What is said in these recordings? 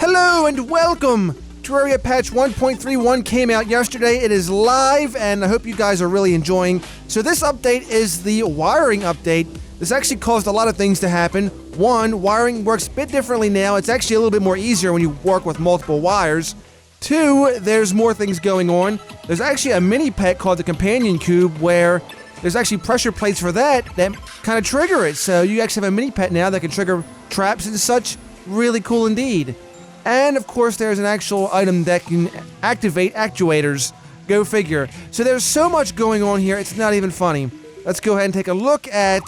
Hello and welcome! Terraria patch 1.3.1 came out yesterday. It is live and I hope you guys are really enjoying. So this update is the wiring update. This actually caused a lot of things to happen. One, wiring works a bit differently now. It's actually a little bit more easier when you work with multiple wires. Two, there's more things going on. There's actually a mini pet called the Companion Cube where there's actually pressure plates for that kind of trigger it. So you actually have a mini pet now that can trigger traps and such. Really cool indeed. And of course there's an actual item that can activate actuators. Go figure. So there's so much going on here, it's not even funny. Let's go ahead and take a look at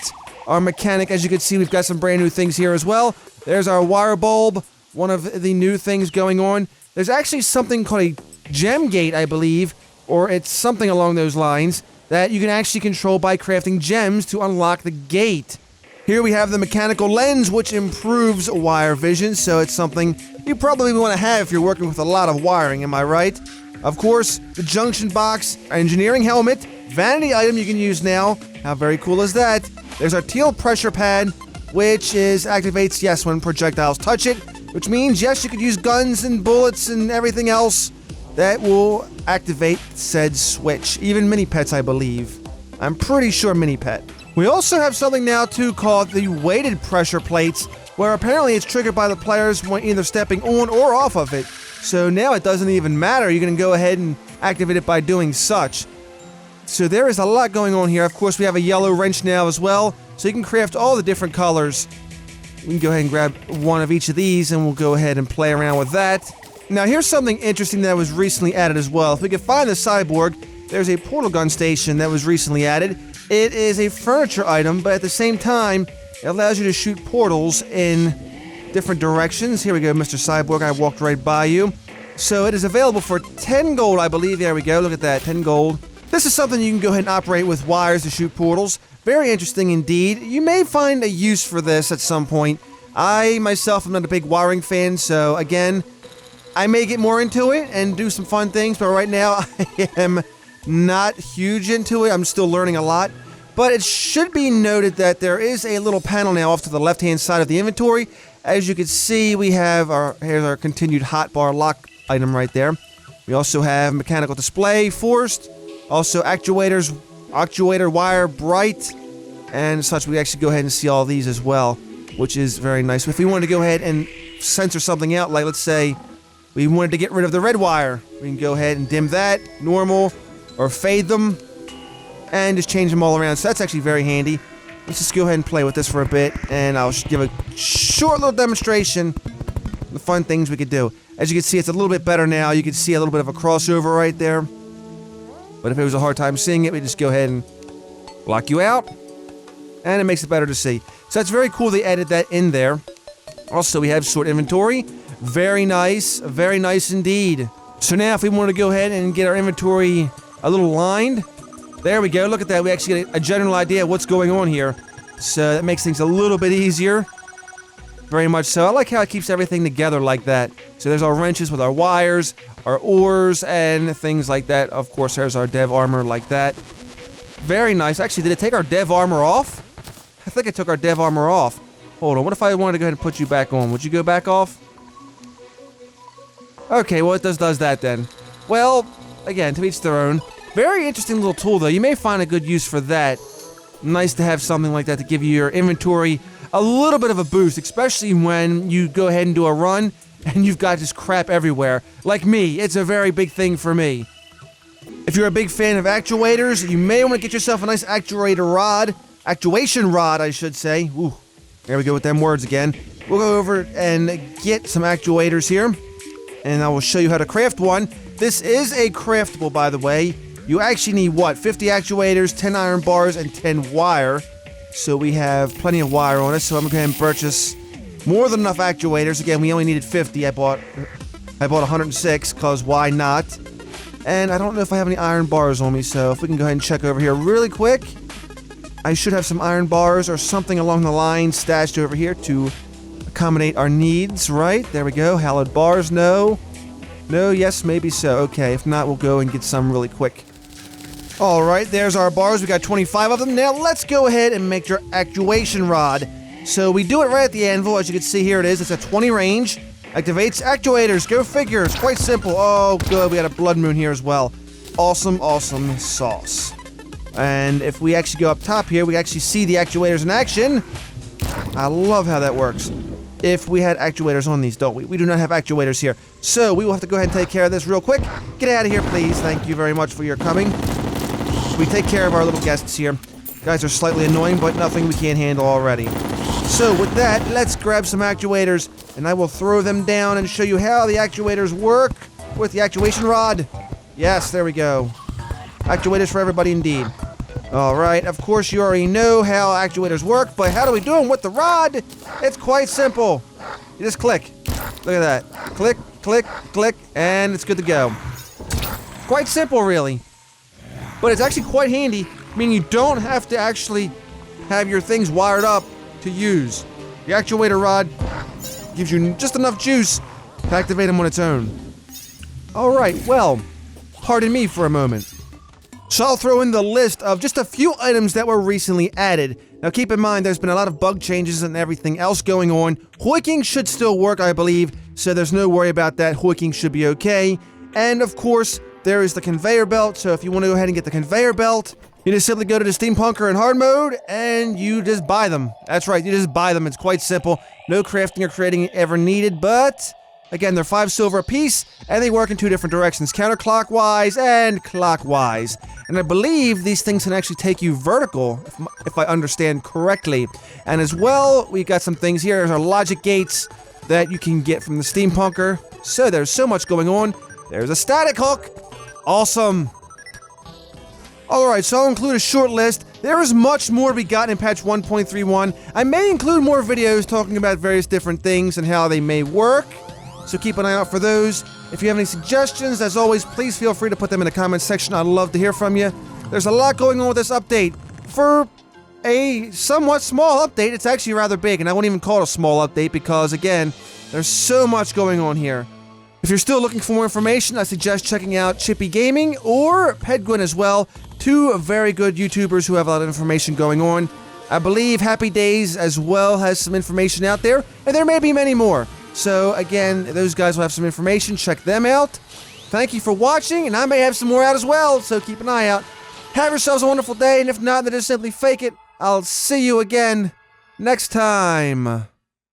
our mechanic. As you can see, we've got some brand new things here as well. There's our wire bulb, one of the new things going on. There's actually something called a gem gate, I believe, or it's something along those lines, that you can actually control by crafting gems to unlock the gate. Here we have the mechanical lens, which improves wire vision, so it's something you probably want to have if you're working with a lot of wiring, am I right? Of course, the junction box, engineering helmet, vanity item you can use now. How very cool is that? There's our teal pressure pad, which activates, yes, when projectiles touch it, which means, yes, you could use guns and bullets and everything else that will activate said switch. Even mini pets, I believe. I'm pretty sure mini pet. We also have something now, too, called the weighted pressure plates, where apparently it's triggered by the players when either stepping on or off of it. So now it doesn't even matter. You can go ahead and activate it by doing such. So there is a lot going on here. Of course, we have a yellow wrench now as well, so you can craft all the different colors. We can go ahead and grab one of each of these, and we'll go ahead and play around with that. Now, here's something interesting that was recently added as well. If we can find the cyborg, there's a portal gun station that was recently added. It is a furniture item, but at the same time, it allows you to shoot portals in different directions. Here we go, Mr. Cyborg. I walked right by you. So it is available for 10 gold, I believe. There we go. Look at that, 10 gold. This is something you can go ahead and operate with wires to shoot portals. Very interesting indeed. You may find a use for this at some point. I, myself, am not a big wiring fan, so again, I may get more into it and do some fun things, but right now I am not huge into it. I'm still learning a lot. But it should be noted that there is a little panel now off to the left-hand side of the inventory. As you can see, we have here's our continued hotbar lock item right there. We also have mechanical display, forced, also actuators, actuator wire, bright, and such. We actually go ahead and see all these as well, which is very nice. If we wanted to go ahead and censor something out, like let's say we wanted to get rid of the red wire, we can go ahead and dim that, normal, or fade them, and just change them all around. So that's actually very handy. Let's just go ahead and play with this for a bit, and I'll give a short little demonstration of the fun things we could do. As you can see, it's a little bit better now. You can see a little bit of a crossover right there. But if it was a hard time seeing it, we just go ahead and block you out, and it makes it better to see. So that's very cool they added that in there. Also, we have sort inventory. Very nice indeed. So now if we want to go ahead and get our inventory a little lined, there we go. Look at that. We actually get a general idea of what's going on here. So that makes things a little bit easier. Very much so. I like how it keeps everything together like that. So there's our wrenches with our wires, our ores, and things like that. Of course, there's our dev armor like that. Very nice. Actually, did it take our dev armor off? I think it took our dev armor off. Hold on. What if I wanted to go ahead and put you back on? Would you go back off? Okay, well, it does that then. Well, again, to each their own. Very interesting little tool, though. You may find a good use for that. Nice to have something like that to give you your inventory a little bit of a boost, especially when you go ahead and do a run and you've got just crap everywhere. Like me, it's a very big thing for me. If you're a big fan of actuators, you may want to get yourself a nice actuator rod. Actuation rod, I should say. Ooh, there we go with them words again. We'll go over and get some actuators here, and I will show you how to craft one. This is a craftable, by the way. You actually need, what, 50 actuators, 10 iron bars, and 10 wire. So we have plenty of wire on us, so I'm going to go ahead and purchase more than enough actuators. Again, we only needed 50. I bought 106, because why not? And I don't know if I have any iron bars on me, so if we can go ahead and check over here really quick. I should have some iron bars or something along the line stashed over here to accommodate our needs, right? There we go. Hallowed bars, no. No, yes, maybe so. Okay, if not, we'll go and get some really quick. Alright, there's our bars. We got 25 of them. Now, let's go ahead and make your actuation rod. So we do it right at the anvil. As you can see here, it is. It's a 20 range. Activates actuators. Go figure. It's quite simple. Oh, good. We got a blood moon here as well. Awesome, awesome sauce. And if we actually go up top here, we actually see the actuators in action. I love how that works. If we had actuators on these, don't we? We do not have actuators here. So we will have to go ahead and take care of this real quick. Get out of here, please. Thank you very much for your coming. We take care of our little guests here. Guys are slightly annoying, but nothing we can't handle already. So with that, let's grab some actuators, and I will throw them down and show you how the actuators work with the actuation rod. Yes, there we go. Actuators for everybody indeed. Alright, of course you already know how actuators work, but how do we do them with the rod? It's quite simple. You just click. Look at that. Click, click, click, and it's good to go. Quite simple, really. But it's actually quite handy, meaning you don't have to actually have your things wired up to use. The actuator rod gives you just enough juice to activate them on its own. Alright, well, pardon me for a moment. So I'll throw in the list of just a few items that were recently added. Now keep in mind, there's been a lot of bug changes and everything else going on. Hoiking should still work, I believe, so there's no worry about that. Hoiking should be okay. And of course, there is the conveyor belt, so if you want to go ahead and get the conveyor belt, you just simply go to the Steampunker in hard mode, and you just buy them. That's right, you just buy them. It's quite simple. No crafting or creating ever needed, but again, they're 5 silver a piece, and they work in 2 different directions, counterclockwise and clockwise. And I believe these things can actually take you vertical, if I understand correctly. And as well, we got some things here. There's our logic gates that you can get from the Steampunker. So there's so much going on. There's a static hook. Awesome. Alright, so I'll include a short list. There is much more to be gotten in patch 1.3.1. I may include more videos talking about various different things and how they may work. So keep an eye out for those. If you have any suggestions, as always, please feel free to put them in the comments section. I'd love to hear from you. There's a lot going on with this update. For a somewhat small update, it's actually rather big, and I won't even call it a small update because, again, there's so much going on here. If you're still looking for more information, I suggest checking out Chippy Gaming or Pedguin as well. 2 very good YouTubers who have a lot of information going on. I believe Happy Days as well has some information out there, and there may be many more. So again, those guys will have some information. Check them out. Thank you for watching, and I may have some more out as well, so keep an eye out. Have yourselves a wonderful day, and if not, then just simply fake it. I'll see you again next time.